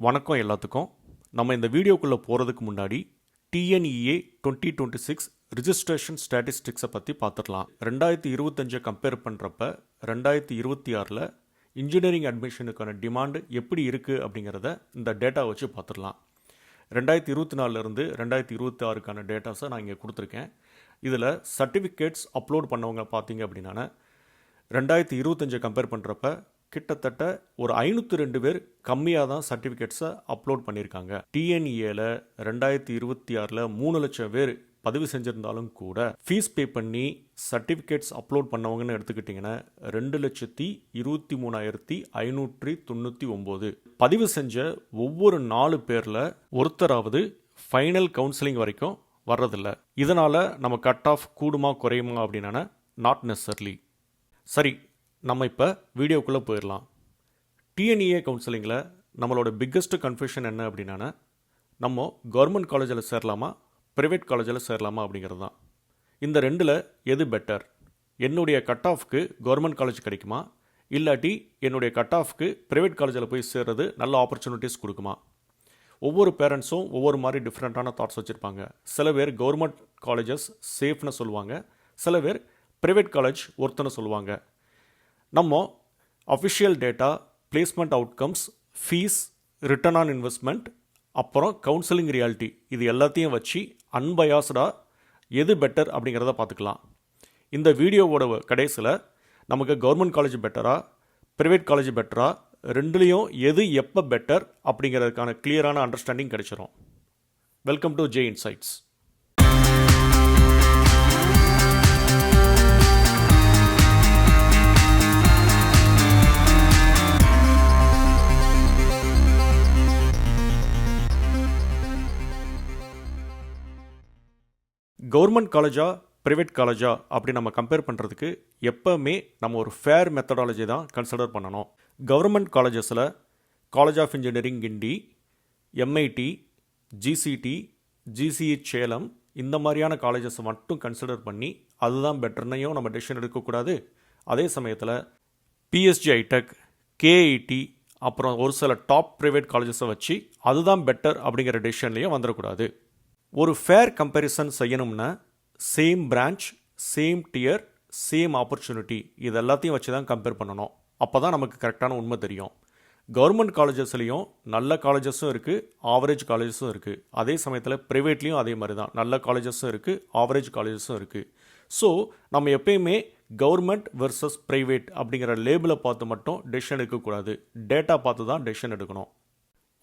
வணக்கம் எல்லாத்துக்கும். நம்ம இந்த வீடியோக்குள்ளே போகிறதுக்கு முன்னாடி டிஎன்இஏ 2026 ரிஜிஸ்ட்ரேஷன் ஸ்டாட்டிஸ்டிக்ஸை பற்றி பார்த்துடலாம். 2025 கம்பேர் பண்ணுறப்ப 2026 இன்ஜினியரிங் அட்மிஷனுக்கான டிமாண்டு எப்படி இருக்குது அப்படிங்கிறத இந்த டேட்டா வச்சு பார்த்துடலாம். 2024 2026க்கான டேட்டாஸை நான் இங்கே கொடுத்துருக்கேன். இதில் சர்டிஃபிகேட்ஸ் அப்லோட் பண்ணவங்க பார்த்தீங்க அப்படின்னா 2025 கம்பேர் பண்ணுறப்ப கிட்டத்தட்ட ஒரு 502 பேர் கம்மியாக தான் சர்டிஃபிகேட்ஸை அப்லோட் பண்ணியிருக்காங்க. டிஎன்இஏல 2026 3 லட்சம் பேர் பதிவு செஞ்சுருந்தாலும் கூட ஃபீஸ் பே பண்ணி சர்டிஃபிகேட்ஸ் அப்லோட் பண்ணவங்கன்னு எடுத்துக்கிட்டிங்கன்னா 2,23,599. பதிவு செஞ்ச ஒவ்வொரு 4 பேரில் ஒருத்தராவது ஃபைனல் கவுன்சிலிங் வரைக்கும் வர்றதில்ல. இதனால் நம்ம கட் ஆஃப் கூடுமா குறையுமா அப்படின்னா நாட் நெசசர்லி. சரி, நம்ம இப்போ வீடியோக்குள்ளே போயிடலாம். டிஎன்இஏ கவுன்சிலிங்கில் நம்மளோட பிக்கஸ்ட் கன்ஃபியூஷன் என்ன அப்படின்னா நம்ம கவர்மெண்ட் காலேஜில் சேரலாமா ப்ரைவேட் காலேஜில் சேரலாமா அப்படிங்கிறது தான். இந்த ரெண்டில் எது பெட்டர்? என்னுடைய கட் ஆஃப்க்கு கவர்மெண்ட் காலேஜ் கிடைக்குமா, இல்லாட்டி என்னுடைய கட் ஆஃப்க்கு ப்ரைவேட் காலேஜில் போய் சேர்றது நல்ல ஆப்பர்ச்சுனிட்டிஸ் கொடுக்குமா? ஒவ்வொரு பேரண்ட்ஸும் ஒவ்வொரு மாதிரி டிஃப்ரெண்ட்டான தாட்ஸ் வச்சுருப்பாங்க. சில பேர் கவர்மெண்ட் காலேஜஸ் சேஃப்னு சொல்லுவாங்க, சில பேர் ப்ரைவேட் காலேஜ் ஒருத்தன்னு சொல்லுவாங்க. நம்ம official data, placement outcomes, fees, return on investment, அப்புறம் கவுன்சிலிங் ரியாலிட்டி, இது எல்லாத்தையும் வச்சு அன்பயாஸ்டாக எது பெட்டர் அப்படிங்கிறத பார்த்துக்கலாம். இந்த வீடியோவோட கடைசியில் நமக்கு கவர்மெண்ட் காலேஜ் பெட்டரா ப்ரைவேட் காலேஜ் பெட்டரா, ரெண்டுலேயும் எது எப்போ பெட்டர் அப்படிங்கிறதுக்கான கிளியரான அண்டர்ஸ்டாண்டிங் கிடைச்சிரும். Welcome to J insights. Government காலேஜா ப்ரைவேட் காலேஜா அப்படி நம்ம கம்பேர் பண்ணுறதுக்கு எப்போவுமே நம்ம ஒரு ஃபேர் மெத்தடாலஜி தான் கன்சிடர் பண்ணணும். கவர்மெண்ட் காலேஜஸில் college of engineering Guindy, MIT, GCT, GCH Salem, இந்த மாதிரியான காலேஜஸை மட்டும் கன்சிடர் பண்ணி அதுதான் பெட்டர்னையும் நம்ம டெசிஷன் எடுக்கக்கூடாது. அதே சமயத்தில் பிஎஸ்ஜி ஐடெக், கேஐடி, அப்புறம் ஒரு சில டாப் ப்ரைவேட் காலேஜஸை வச்சு அதுதான் பெட்டர் அப்படிங்கிற டெசிஷன்லேயும் வந்துடக்கூடாது. ஒரு ஃபேர் கம்பேரிசன் செய்யணும்னா same branch, same dear, same opportunity, இது எல்லாத்தையும் வச்சு தான் கம்பேர் பண்ணணும். அப்போ தான் நமக்கு கரெக்டான உண்மை தெரியும். கவர்மெண்ட் காலேஜஸ்லேயும் நல்ல காலேஜஸும் இருக்குது, ஆவரேஜ் காலேஜஸும் இருக்குது. அதே சமயத்தில் ப்ரைவேட்லேயும் அதே மாதிரி தான் நல்ல காலேஜஸும் இருக்குது, ஆவரேஜ் காலேஜஸும் இருக்குது. ஸோ நம்ம எப்பயுமே கவர்மெண்ட் வெர்சஸ் ப்ரைவேட் அப்படிங்கிற லேபிளை பார்த்து மட்டும் டெசிஷன் எடுக்கக்கூடாது. டேட்டா பார்த்து தான் டெசிஷன் எடுக்கணும்.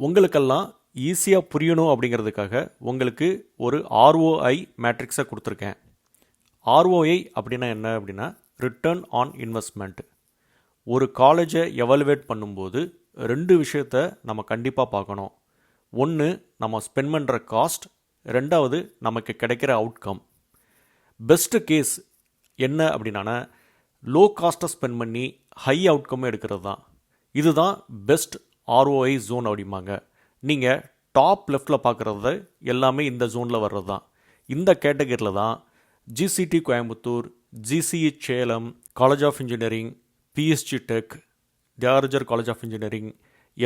உங்களுக்கெல்லாம் ஈஸியாக புரியணும் அப்படிங்கிறதுக்காக உங்களுக்கு ஒரு ROI மேட்ரிக்ஸை கொடுத்துருக்கேன். ROI அப்படின்னா என்ன அப்படின்னா ரிட்டர்ன் ஆன் இன்வெஸ்ட்மெண்ட். ஒரு காலேஜை எவாலுவேட் பண்ணும்போது 2 விஷயத்தை நம்ம கண்டிப்பாக பார்க்கணும். ஒன்று நம்ம ஸ்பெண்ட் பண்ணுற காஸ்ட், ரெண்டாவது நமக்கு கிடைக்கிற அவுட்கம். பெஸ்ட்டு கேஸ் என்ன அப்படின்னா லோ காஸ்ட்டை ஸ்பெண்ட் பண்ணி ஹை அவுட்கம் எடுக்கிறது தான். இதுதான் பெஸ்ட் ROI ஜோன் அப்படிம்பாங்க. நீங்கள் டாப் லெஃப்டில் பார்க்குறது எல்லாமே இந்த ஜோனில் வர்றது தான். இந்த கேட்டகரியில் தான் GCT Coimbatore, GCH Salem, college of engineering, PSG tech, Thiagarajar college of engineering,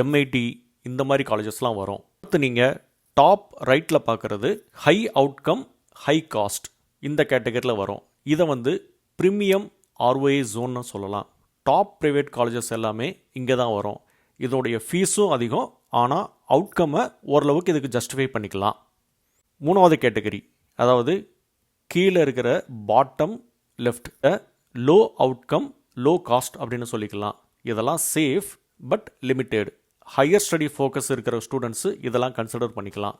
MIT, இந்த மாதிரி காலேஜஸ்லாம் வரும். அடுத்து நீங்கள் டாப் ரைட்டில் பார்க்குறது ஹை அவுட்கம், ஹை காஸ்ட், இந்த கேட்டகரியில் வரும். இதை ப்ரீமியம் ROI ஜோன்னு சொல்லலாம். டாப் ப்ரைவேட் காலேஜஸ் எல்லாமே இங்கே தான் வரும். இதோடைய ஃபீஸும் அதிகம், ஆனால் அவுட்கம்மை ஓரளவுக்கு இதுக்கு ஜஸ்டிஃபை பண்ணிக்கலாம். 3வது கேட்டகரி, அதாவது கீழே இருக்கிற bottom left, low outcome, low cost அப்படின்னு சொல்லிக்கலாம். இதெல்லாம் safe but limited. Higher study focus இருக்கிற ஸ்டூடெண்ட்ஸு இதெல்லாம் கன்சிடர் பண்ணிக்கலாம்.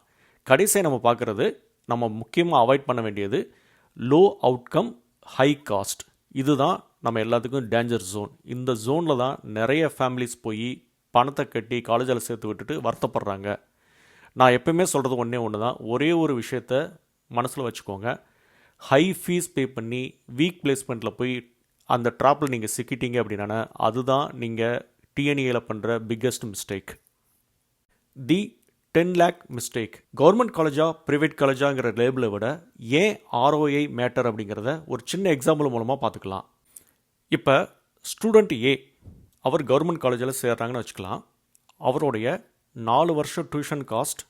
கடைசியாக நம்ம பார்க்குறது, நம்ம முக்கியமாக அவாய்ட் பண்ண வேண்டியது லோ அவுட்கம், ஹை காஸ்ட். இதுதான் நம்ம எல்லாத்துக்கும் டேஞ்சர் ஜோன். இந்த ஜோனில் தான் நிறைய ஃபேமிலிஸ் போய் பணத்தை கட்டி காலேஜில் சேர்த்து விட்டுட்டு வருத்தப்படுறாங்க. நான் எப்பவுமே சொல்கிறது ஒன்று தான், ஒரே ஒரு விஷயத்த மனசில் வச்சுக்கோங்க. ஹை ஃபீஸ் பே பண்ணி வீக் பிளேஸ்மெண்ட்டில் போய் அந்த ட்ராப்பில் நீங்கள் சிக்கிட்டீங்க அப்படின்னா அதுதான் நீங்கள் டிஎன்இஏல பண்ணுற பிக்கஸ்ட் மிஸ்டேக். தி 10 lakh மிஸ்டேக். கவர்மெண்ட் காலேஜா ப்ரைவேட் காலேஜாங்கிற லேபிளை விட ஏன் ROI மேட்டர் அப்படிங்கிறத ஒரு சின்ன எக்ஸாம்பிள் மூலமாக பார்த்துக்கலாம். இப்போ ஸ்டூடெண்ட் ஏ அவர் கவர்மெண்ட் காலேஜில் சேர்றாங்கன்னு வச்சுக்கலாம். அவருடைய 4 வருஷம் டியூஷன் காஸ்ட்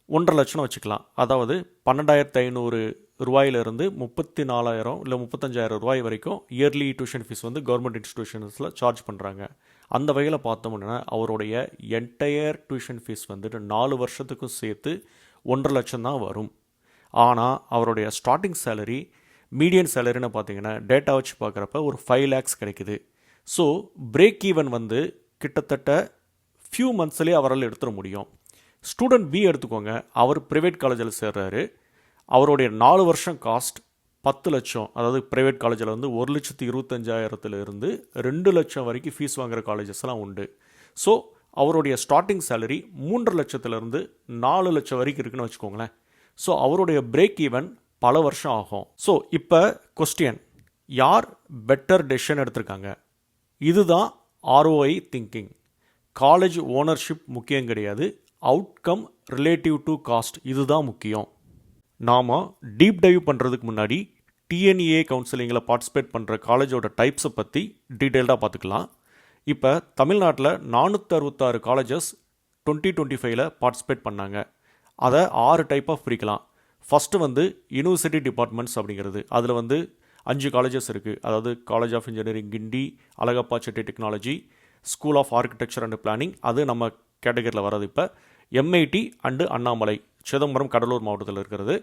1.5 லட்சம் வச்சுக்கலாம். அதாவது 12,500 ரூபாயிலிருந்து 34,000 இல்லை 35,000 ரூபாய் வரைக்கும் இயர்லி டியூஷன் ஃபீஸ் வந்து கவர்மெண்ட் இன்ஸ்டிடியூஷன்ஸில் சார்ஜ் பண்ணுறாங்க. அந்த வகையில் பார்த்தோம்னா அவருடைய என்டையர் டியூஷன் ஃபீஸ் வந்துட்டு 4 வருஷத்துக்கும் சேர்த்து 1.5 லட்சம் தான் வரும். ஆனால் அவருடைய ஸ்டார்டிங் சேலரி மீடியன் சேலரின்னு பார்த்தீங்கன்னா டேட்டா வச்சு பார்க்குறப்ப ஒரு 5 lakhs கிடைக்குது. ஸோ பிரேக் ஈவன் வந்து கிட்டத்தட்ட ஃபியூ மந்த்ஸ்லேயே அவரால் எடுத்துட முடியும். ஸ்டூடெண்ட் பி எடுத்துக்கோங்க, அவர் ப்ரைவேட் காலேஜில் சேர்றாரு. அவருடைய 4 வருஷம் காஸ்ட் 10 லட்சம். அதாவது ப்ரைவேட் காலேஜில் வந்து 1,25,000 2 லட்சம் வரைக்கும் ஃபீஸ் வாங்குகிற காலேஜஸ்லாம் உண்டு. ஸோ அவருடைய ஸ்டார்டிங் சேலரி 3.5 லட்சத்துலேருந்து 4 லட்சம் வரைக்கும் இருக்குன்னு வச்சுக்கோங்களேன். ஸோ அவருடைய பிரேக் ஈவன் பல வருஷம் ஆகும். ஸோ இப்போ கொஸ்டின், யார் பெட்டர் டெசிஷன் எடுத்திருக்காங்க? இதுதான் ROI திங்கிங். காலேஜ் ஓனர்ஷிப் முக்கியம் கிடையாது, அவுட்கம் ரிலேட்டிவ் டு காஸ்ட் இதுதான் முக்கியம். நாம் டீப் டைவ் பண்ணுறதுக்கு முன்னாடி TNEA கவுன்சிலிங்கில் பார்ட்டிசிபேட் பண்ணுற காலேஜோட டைப்ஸை பற்றி டீட்டெயில்டாக பார்த்துக்கலாம். இப்போ தமிழ்நாட்டில் 466 காலேஜஸ் 2025 பார்ட்டிசிபேட் பண்ணாங்க. அதை 6 டைப்பாக பிரிக்கலாம். ஃபஸ்ட்டு வந்து யூனிவர்சிட்டி டிபார்ட்மெண்ட்ஸ் அப்படிங்கிறது. அதில் வந்து 5 காலேஜஸ் இருக்குது. அதாவது college of engineering Guindy, Alagappa Chetty technology, school of architecture and planning, அது நம்ம கேட்டகரியில் வர்றது. இப்போ MIT அண்டு அண்ணாமலை சிதம்பரம் கடலூர் மாவட்டத்தில் இருக்கிறது.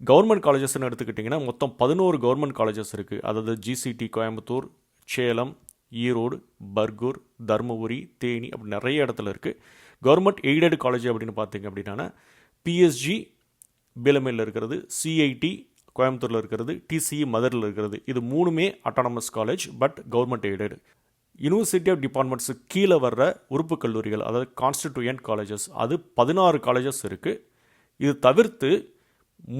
கவர்மெண்ட் காலேஜஸ்ன்னு எடுத்துக்கிட்டிங்கன்னா மொத்தம் 11 கவர்மெண்ட் காலேஜஸ் இருக்குது. அதாவது GCT கோயம்புத்தூர், சேலம், ஈரோடு, பர்கூர், தருமபுரி, தேனி அப்படி நிறைய இடத்துல இருக்குது. கவர்மெண்ட் எய்டட் காலேஜ் அப்படின்னு பார்த்தீங்க அப்படின்னா PSG பிலமையில் இருக்கிறது, CIT கோயம்புத்தூரில் இருக்கிறது, TCE மதுரையில் இருக்கிறது. இது 3மே autonomous college, but government aided. University of டிபார்ட்மெண்ட்ஸுக்கு கீழே வர்ற உறுப்பு கல்லூரிகள், அதாவது கான்ஸ்டிடியூயன்ட் காலேஜஸ், அது 16 காலேஜஸ் இருக்குது. இது தவிர்த்து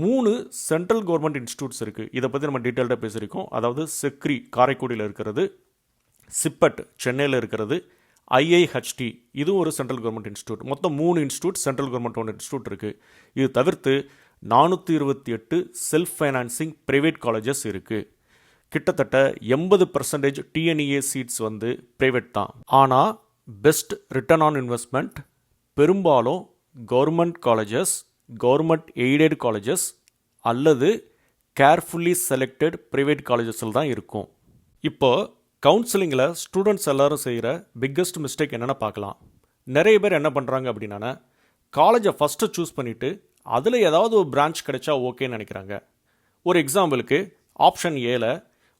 3 சென்ட்ரல் கவர்மெண்ட் இன்ஸ்டியூட்ஸ் இருக்குது. இதை பற்றி நம்ம டீட்டெயில்டாக பேசியிருக்கோம். அதாவது செக்ரி காரைக்குடியில் இருக்கிறது, சிப்பட் சென்னையில் இருக்கிறது, IIHT இதுவும் ஒரு சென்ட்ரல் கவர்மெண்ட் இன்ஸ்டியூட். மொத்தம் 3 இன்ஸ்டியூட் சென்ட்ரல் கவர்மெண்ட் ஒன்று இன்ஸ்டியூட் இருக்குது. இது தவிர்த்து 428 செல்ஃப் ஃபைனான்சிங் ப்ரைவேட் காலேஜஸ் இருக்குது. கிட்டத்தட்ட 80% TNEA சீட்ஸ் வந்து ப்ரைவேட் தான். ஆனால் பெஸ்ட் ரிட்டர்ன் ஆன் இன்வெஸ்ட்மெண்ட் பெரும்பாலும் government colleges, government aided colleges அல்லது கேர்ஃபுல்லி செலக்டட் ப்ரைவேட் காலேஜஸில் தான் இருக்கும். இப்போ கவுன்சிலிங்கில் ஸ்டூடெண்ட்ஸ் எல்லோரும் செய்கிற பிக்கஸ்ட் மிஸ்டேக் என்னென்னு பார்க்கலாம். நிறைய பேர் என்ன பண்ணுறாங்க அப்படின்னா காலேஜை ஃபஸ்ட்டு சூஸ் பண்ணிவிட்டு அதில் ஏதாவது ஒரு பிரான்ச் கிடைச்சா ஓகேன்னு நினைக்கிறாங்க. ஒரு எக்ஸாம்பிளுக்கு ஆப்ஷன் ஏல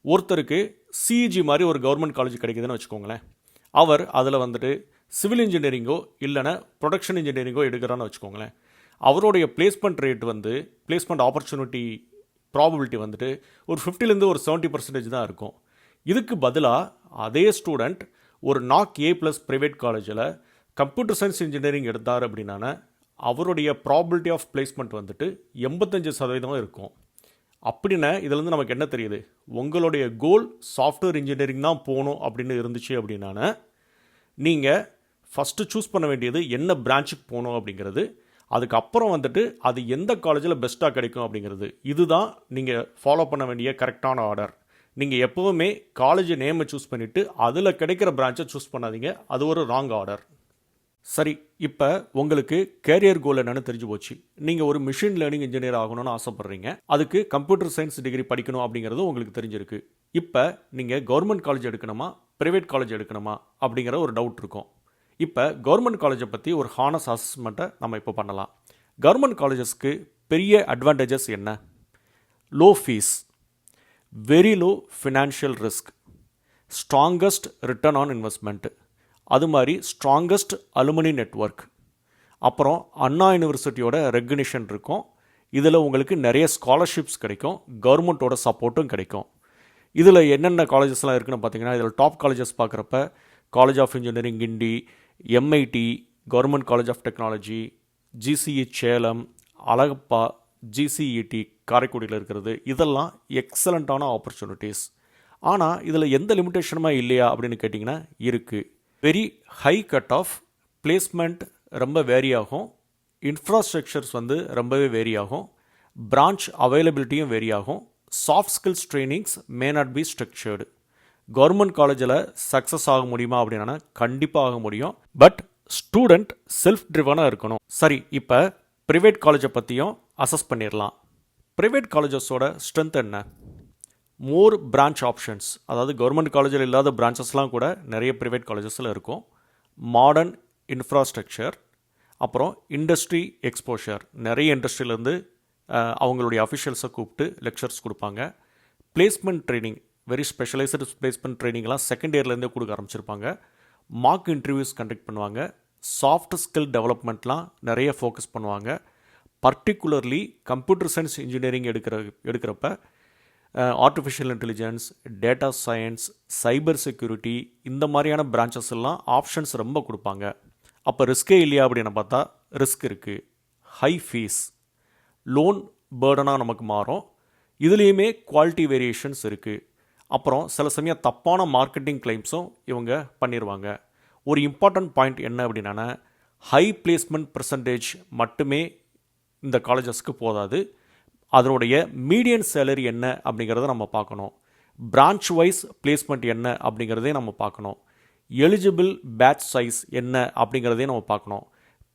ஒருத்தருக்கு CEG மாதிரி ஒரு கவர்மெண்ட் காலேஜ் கிடைக்குதுன்னு வச்சுக்கோங்களேன். அவர் அதில் வந்துட்டு சிவில் இன்ஜினியரிங்கோ இல்லைன்னா ப்ரொடக்ஷன் இன்ஜினியரிங்கோ எடுக்கிறான்னு வச்சுக்கோங்களேன். அவருடைய பிளேஸ்மெண்ட் ரேட் வந்து பிளேஸ்மெண்ட் ஆப்பர்ச்சுனிட்டி ப்ராபபிலிட்டி வந்துட்டு ஒரு 50லேருந்து ஒரு 70% தான் இருக்கும். இதுக்கு பதிலாக அதே ஸ்டூடெண்ட் ஒரு NAC A+ ப்ரைவேட் காலேஜில் கம்ப்யூட்டர் சயின்ஸ் இன்ஜினியரிங் எடுத்தார் அப்படின்னா அவருடைய ப்ராபபிலிட்டி ஆஃப் பிளேஸ்மெண்ட் வந்துட்டு 85% இருக்கும். அப்படின்னா இதுலேருந்து நமக்கு என்ன தெரியுது? உங்களுடைய கோல் சாஃப்ட்வேர் இன்ஜினியரிங் தான் போகணும் அப்படின்னு இருந்துச்சு அப்படின்னா நீங்கள் ஃபஸ்ட்டு சூஸ் பண்ண வேண்டியது என்ன பிரான்ச்சுக்கு போகணும் அப்படிங்கிறது, அதுக்கப்புறம் வந்துட்டு அது எந்த காலேஜில் பெஸ்ட்டாக கிடைக்கும் அப்படிங்கிறது. இதுதான் நீங்கள் ஃபாலோ பண்ண வேண்டிய கரெக்டான ஆர்டர். நீங்கள் எப்போவுமே காலேஜ் நேமை சூஸ் பண்ணிவிட்டு அதில் கிடைக்கிற பிரான்ச்சை சூஸ் பண்ணாதீங்க, அது ஒரு ராங் ஆர்டர். சரி, இப்போ உங்களுக்கு கேரியர் கோல் என்னன்னு தெரிஞ்சு போச்சு. நீங்கள் ஒரு மிஷின் லேர்னிங் இன்ஜினியர் ஆகணும்னு ஆசைப்பட்றீங்க. அதுக்கு கம்ப்யூட்டர் சயின்ஸ் டிகிரி படிக்கணும் அப்படிங்கிறது உங்களுக்கு தெரிஞ்சிருக்கு. இப்போ நீங்கள் கவர்மெண்ட் காலேஜ் எடுக்கணுமா ப்ரைவேட் காலேஜ் எடுக்கணுமா அப்படிங்கிற ஒரு டவுட் இருக்கும். இப்போ கவர்மெண்ட் காலேஜை பற்றி ஒரு ஹானஸ் அசஸ்மெண்ட்டை நம்ம இப்போ பண்ணலாம். கவர்மெண்ட் காலேஜஸ்க்கு பெரிய அட்வான்டேஜஸ் என்ன? Low fees, very low financial risk, strongest return on investment, அது மாதிரி ஸ்ட்ராங்கஸ்ட் அலுமினி நெட்வொர்க், அப்புறம் அண்ணா யூனிவர்சிட்டியோட ரெகக்னிஷன் இருக்கும். இதில் உங்களுக்கு நிறைய ஸ்காலர்ஷிப்ஸ் கிடைக்கும், கவர்மெண்ட்டோட சப்போர்ட்டும் கிடைக்கும். இதில் என்னென்ன காலேஜஸ்லாம் இருக்குன்னு பார்த்தீங்கன்னா, இதில் டாப் காலேஜஸ் பார்க்குறப்ப college of engineering Guindy, MIT, government college of technology, GCE Salem, Alagappa, GCET காரைக்குடியில் இருக்கிறது. இதெல்லாம் எக்ஸலண்ட்டான ஆப்பர்ச்சுனிட்டிஸ். ஆனால் இதில் எந்த லிமிட்டேஷனுமே இல்லையா அப்படின்னு கேட்டிங்கன்னா இருக்குது. Very high cut off, placement ரொம்ப வேரி ஆகும், இன்ஃப்ராஸ்ட்ரக்சர்ஸ் வந்து ரொம்பவே வேரி ஆகும், பிரான்ச் அவைலபிலிட்டியும் வேரி ஆகும், soft skills trainings may not be structured. Government காலேஜில் சக்ஸஸ் ஆக முடியுமா அப்படின்னா கண்டிப்பாக ஆக முடியும். பட் ஸ்டூடெண்ட் செல்ஃப் ட்ரிவனாக இருக்கணும். சரி, இப்போ ப்ரைவேட் காலேஜை பற்றியும் அசஸ் பண்ணிடலாம். ப்ரைவேட் காலேஜஸோட ஸ்ட்ரென்த் என்ன? மோர் பிரான்ச் ஆப்ஷன்ஸ், அதாவது கவர்மெண்ட் காலேஜில் இல்லாத பிரான்ச்சஸ்லாம் கூட நிறைய ப்ரைவேட் காலேஜஸில் இருக்கும். மாடர்ன் இன்ஃப்ராஸ்ட்ரக்சர், அப்புறம் இண்டஸ்ட்ரி எக்ஸ்போஷர், நிறைய இண்டஸ்ட்ரியிலேருந்து அவங்களுடைய அஃபிஷியல்ஸை கூப்பிட்டு லெக்சர்ஸ் கொடுப்பாங்க. Placement training, very specialised placement ட்ரைனிங்லாம் செகண்ட் இயர்லேருந்தே கொடுக்க ஆரம்பிச்சிருப்பாங்க. மார்க் இன்டர்வியூஸ் கண்டக்ட் பண்ணுவாங்க. சாஃப்ட் ஸ்கில் டெவலப்மெண்ட்லாம் நிறைய ஃபோக்கஸ் பண்ணுவாங்க. பர்டிகுலர்லி கம்ப்யூட்டர் சயின்ஸ் இன்ஜினியரிங் எடுக்கிறப்ப artificial intelligence, data science, cyber security, இந்த மாதிரியான பிரான்ச்சஸ் எல்லாம் ஆப்ஷன்ஸ் ரொம்ப கொடுப்பாங்க. அப்போ ரிஸ்கே இல்லையா அப்படின்னு பார்த்தா ரிஸ்க் இருக்குது. ஹை ஃபீஸ், லோன் பேர்டனாக நமக்கு மாறும். இதுலேயுமே குவாலிட்டி வேரியேஷன்ஸ் இருக்குது. அப்புறம் சில சமயம் தப்பான மார்க்கெட்டிங் கிளைம்ஸும் இவங்க பண்ணிடுவாங்க. ஒரு இம்பார்ட்டன்ட் பாயிண்ட் என்ன அப்படின்னா, ஹை பிளேஸ்மெண்ட் பர்சன்டேஜ் மட்டுமே இந்த காலேஜஸ்க்கு போதாது. அதனுடைய மீடியன் சேலரி என்ன அப்படிங்கிறத நம்ம பார்க்கணும். பிரான்ச் வைஸ் பிளேஸ்மெண்ட் என்ன அப்படிங்கிறதே நம்ம பார்க்கணும். எலிஜிபிள் பேட்ச் சைஸ் என்ன அப்படிங்கிறதையும் நம்ம பார்க்கணும்.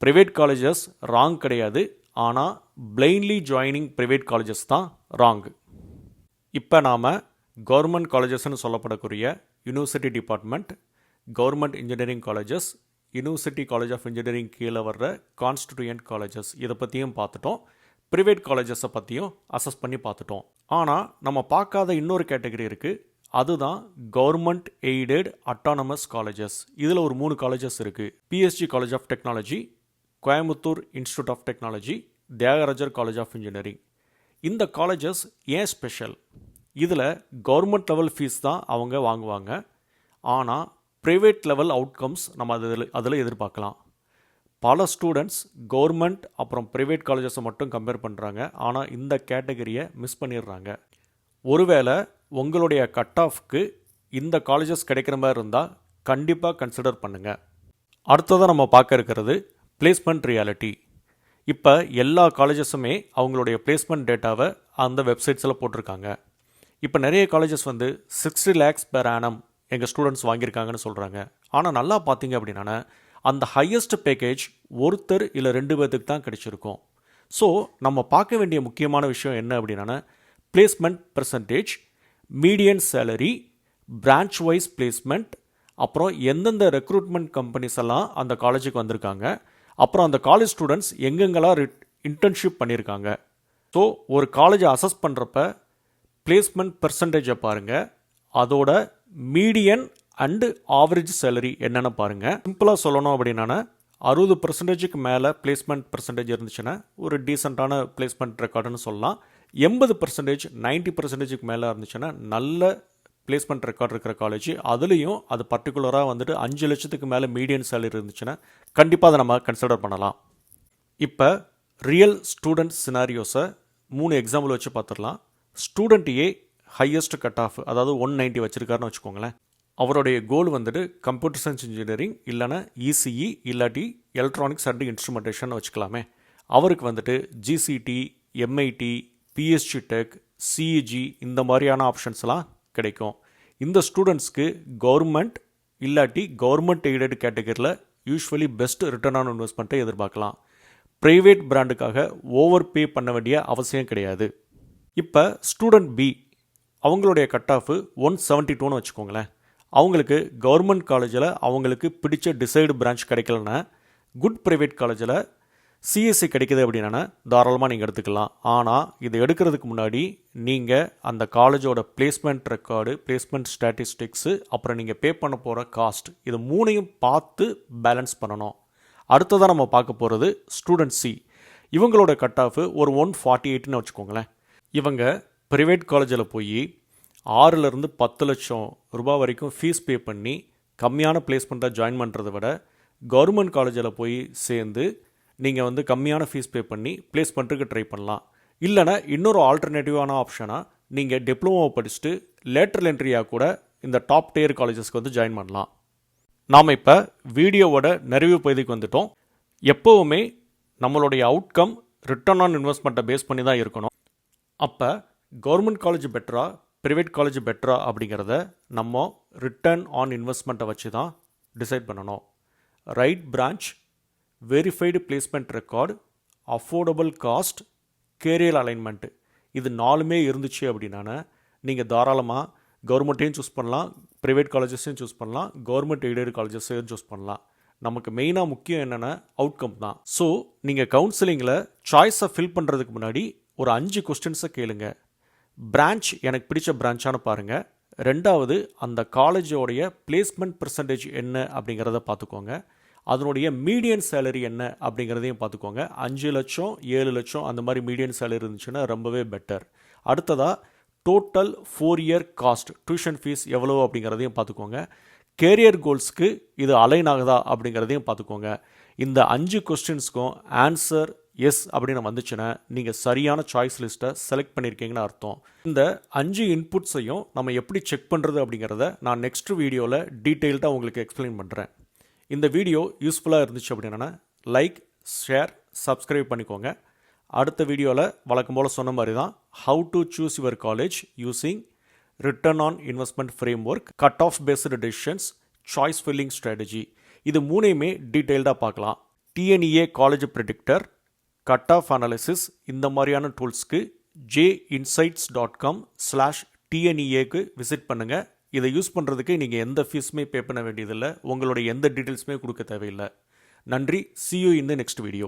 ப்ரைவேட் காலேஜஸ் ராங் கிடையாது, ஆனால் பிளைன்லி ஜாயினிங் ப்ரைவேட் காலேஜஸ் தான் ராங். இப்போ நாம் கவர்மெண்ட் காலேஜஸ்ன்னு சொல்லப்படக்கூடிய university department, government engineering colleges, university college of engineering கீழே வர்ற கான்ஸ்டிடியூயன்ட் காலேஜஸ், இதை பற்றியும் பார்த்துட்டோம். ப்ரைவேட் காலேஜஸை பற்றியும் அசஸ் பண்ணி பார்த்துட்டோம். ஆனால் நம்ம பார்க்காத இன்னொரு கேட்டகரி இருக்குது. அதுதான் கவர்மெண்ட் எய்டட் அட்டானமஸ் காலேஜஸ். இதில் ஒரு 3 காலேஜஸ் இருக்குது. PSG college of technology, Coimbatore institute of technology, Thiagarajar college of engineering. இந்த காலேஜஸ் ஏன் ஸ்பெஷல்? இதில் கவர்மெண்ட் லெவல் ஃபீஸ் தான் அவங்க வாங்குவாங்க. ஆனால் ப்ரைவேட் லெவல் அவுட்கம்ஸ் நம்ம அதில் எதிர்பார்க்கலாம். பல ஸ்டூடெண்ட்ஸ் கவர்மெண்ட் அப்புறம் ப்ரைவேட் காலேஜஸை மட்டும் கம்பேர் பண்ணுறாங்க. ஆனால் இந்த கேட்டகரியை மிஸ் பண்ணிடுறாங்க. ஒருவேளை உங்களுடைய கட் ஆஃப்க்கு இந்த காலேஜஸ் கிடைக்கிற மாதிரி இருந்தால் கண்டிப்பாக கன்சிடர் பண்ணுங்கள். அடுத்ததாக நம்ம பார்க்க இருக்கிறது பிளேஸ்மெண்ட் ரியாலிட்டி. இப்போ எல்லா காலேஜஸுமே அவங்களுடைய பிளேஸ்மெண்ட் டேட்டாவை அந்த வெப்சைட்ஸில் போட்டிருக்காங்க. இப்போ நிறைய காலேஜஸ் 60 lakhs per annum எங்கள் ஸ்டூடெண்ட்ஸ் வாங்கியிருக்காங்கன்னு சொல்கிறாங்க. ஆனால் நல்லா பார்த்தீங்க அப்படின்னா அந்த ஹையஸ்ட் பேக்கேஜ் ஒருத்தர் இல்லை 2 பேர்த்துக்கு தான் கிடைச்சிருக்கும். ஸோ நம்ம பார்க்க வேண்டிய முக்கியமான விஷயம் என்ன அப்படின்னா, placement percentage, median salary, branch wise placement, அப்புறம் எந்தெந்த ரெக்ரூட்மெண்ட் கம்பெனிஸ் எல்லாம் அந்த காலேஜுக்கு வந்திருக்காங்க, அப்புறம் அந்த காலேஜ் ஸ்டூடெண்ட்ஸ் எங்கெங்கெல்லாம் இன்டர்ன்ஷிப் பண்ணியிருக்காங்க. ஸோ ஒரு காலேஜை அசஸ் பண்ணுறப்ப பிளேஸ்மெண்ட் பர்சன்டேஜை பாருங்கள், அதோட மீடியன் அண்டு ஆவரேஜ் சேலரி என்னென்னு பாருங்கள். சிம்பிளாக சொல்லணும் அப்படின்னா 60% மேலே பிளேஸ்மெண்ட் பர்சன்டேஜ் இருந்துச்சுன்னா ஒரு டீசெண்டான பிளேஸ்மெண்ட் ரெக்கார்டுன்னு சொல்லலாம். 80%, 90% மேலே இருந்துச்சுன்னா நல்ல பிளேஸ்மெண்ட் ரெக்கார்ட் இருக்கிற காலேஜ். அதுலேயும் அது பர்டிகுலராக 5 லட்சத்துக்கு மேலே மீடியன் சேலரி இருந்துச்சுன்னா கண்டிப்பாக அதை நம்ம கன்சிடர் பண்ணலாம். இப்போ ரியல் ஸ்டூடெண்ட் சினாரியோஸை 3 எக்ஸாம்பிள் வச்சு பார்த்துடலாம். Student A highest cut off, அதாவது 190 வச்சுருக்காருன்னு வச்சுக்கோங்களேன். அவருடைய கோல் கம்ப்யூட்டர் சயின்ஸ் இன்ஜினியரிங் இல்லைனா இசிஇ இல்லாட்டி எலக்ட்ரானிக்ஸ் அண்ட் இன்ஸ்ட்ருமெண்டேஷன் வச்சுக்கலாமே. அவருக்கு GCT, MIT, PSG tech, CEG இந்த மாதிரியான ஆப்ஷன்ஸ்லாம் கிடைக்கும். இந்த ஸ்டூடெண்ட்ஸ்க்கு கவர்மெண்ட் இல்லாட்டி கவர்மெண்ட் எய்டட் கேட்டகரியில் யூஸ்வலி பெஸ்ட் ரிட்டர்ன் ஆன் இன்வெஸ்ட்மெண்ட்டை எதிர்பார்க்கலாம். ப்ரைவேட் பிராண்டுக்காக ஓவர் பே பண்ண வேண்டிய அவசியம் கிடையாது. இப்போ ஸ்டூடெண்ட் பி, அவங்களுடைய கட் ஆஃப் 172ன்னு வச்சுக்கோங்களேன். அவங்களுக்கு கவர்மெண்ட் காலேஜில் அவங்களுக்கு பிடிச்ச டிசைடு பிரான்ச் கிடைக்கலன்னா, குட் ப்ரைவேட் காலேஜில் சிஎஸ்சி கிடைக்கிது அப்படின்னா தாராளமாக நீங்கள் எடுத்துக்கலாம். ஆனால் இதை எடுக்கிறதுக்கு முன்னாடி நீங்கள் அந்த காலேஜோட பிளேஸ்மெண்ட் ரெக்கார்டு, பிளேஸ்மெண்ட் ஸ்டாட்டிஸ்டிக்ஸு, அப்புறம் நீங்கள் பே பண்ண போகிற காஸ்ட், இது 3ஐயும் பார்த்து பேலன்ஸ் பண்ணணும். அடுத்ததாக நம்ம பார்க்க போகிறது ஸ்டூடெண்ட் சி. இவங்களோட கட் ஆஃப் ஒரு 148ன்னு வச்சுக்கோங்களேன். இவங்க ப்ரைவேட் காலேஜில் போய் 6 to 10 லட்சம் ரூபாய் வரைக்கும் ஃபீஸ் பே பண்ணி கம்மியான பிளேஸ்மெண்ட்டாக ஜாயின் பண்ணுறதை விட கவர்மெண்ட் காலேஜில் போய் சேர்ந்து நீங்கள் கம்மியான ஃபீஸ் பே பண்ணி பிளேஸ்மெண்ட்டுக்கு ட்ரை பண்ணலாம். இல்லைனா இன்னொரு ஆல்டர்னேட்டிவான ஆப்ஷனாக நீங்கள் டிப்ளமோ படிச்சுட்டு லேட்டரல் என்ட்ரியாக கூட இந்த டாப் டியர் காலேஜஸ்க்கு ஜாயின் பண்ணலாம். நாம் இப்போ வீடியோவோட நிறைவு பகுதிக்கு வந்துட்டோம். எப்போவுமே நம்மளுடைய அவுட்கம் ரிட்டர்ன் ஆன் இன்வெஸ்ட்மெண்ட்டை பேஸ் பண்ணி தான் இருக்கணும். அப்போ கவர்மெண்ட் காலேஜ் பெட்டரா, ப்ரைவேட் காலேஜ் பெட்டரா அப்படிங்கிறத நம்ம ரிட்டர்ன் ஆன் இன்வெஸ்ட்மெண்ட்டை வச்சு தான் டிசைட் பண்ணணும். Right branch, verified placement record, affordable cost, career alignment. இது 4மே இருந்துச்சு அப்படின்னா நீங்கள் தாராளமாக கவர்மெண்ட்டையும் சூஸ் பண்ணலாம், ப்ரைவேட் காலேஜஸையும் சூஸ் பண்ணலாம், கவர்மெண்ட் எய்டட் காலேஜஸையும் சூஸ் பண்ணலாம். நமக்கு மெயினாக முக்கியம் என்னென்னா அவுட்கம் தான். ஸோ நீங்கள் கவுன்சிலிங்கில் சாய்ஸை ஃபில் பண்ணுறதுக்கு முன்னாடி ஒரு 5 கொஸ்டின்ஸை கேளுங்க. பிரான்ச் எனக்கு பிடிச்ச பிரான்ச்சானு பாருங்கள். 2வது அந்த காலேஜோடைய பிளேஸ்மெண்ட் பெர்சன்டேஜ் என்ன அப்படிங்கிறத பார்த்துக்கோங்க. அதனுடைய மீடியன் சேலரி என்ன அப்படிங்கிறதையும் பார்த்துக்கோங்க. 5 லட்சம் 7 லட்சம் அந்த மாதிரி மீடியன் சேலரி இருந்துச்சுன்னா ரொம்பவே பெட்டர். அடுத்ததாக total 4 year cost, tuition fees எவ்வளோ அப்படிங்கிறதையும் பார்த்துக்கோங்க. கேரியர் கோல்ஸ்க்கு இது அலைன் ஆகுதா அப்படிங்கிறதையும் பார்த்துக்கோங்க. இந்த 5 கொஸ்டின்ஸ்க்கும் ஆன்சர் எஸ் அப்படின்னு வந்துச்சுன்னா நீங்கள் சரியான சாய்ஸ் லிஸ்ட்டை செலக்ட் பண்ணியிருக்கீங்கன்னு அர்த்தம். இந்த 5 இன்புட்ஸையும் நம்ம எப்படி செக் பண்ணுறது அப்படிங்கிறத நான் நெக்ஸ்ட் வீடியோவில் டீட்டெயில்டாக உங்களுக்கு எக்ஸ்பிளைன் பண்ணுறேன். இந்த வீடியோ யூஸ்ஃபுல்லாக இருந்துச்சு அப்படின்னா லைக், ஷேர், சப்ஸ்கிரைப் பண்ணிக்கோங்க. அடுத்த வீடியோவில் வழக்கம் போல் சொன்ன மாதிரி தான் how to choose your college using return on investment framework, cut off based decisions, choice filling strategy, இது 3மே டீட்டெயில்டாக பார்க்கலாம். TNEA college predictor, cut off analysis, இந்த மாதிரியான டூல்ஸ்க்கு jinsights.com/TNEAக்கு விசிட் பண்ணுங்கள். இதை யூஸ் பண்ணுறதுக்கு நீங்கள் எந்த ஃபீஸுமே பே பண்ண வேண்டியதில்லை, உங்களுடைய எந்த டீட்டெயில்ஸுமே கொடுக்க தேவையில்லை. நன்றி. See you in the next video.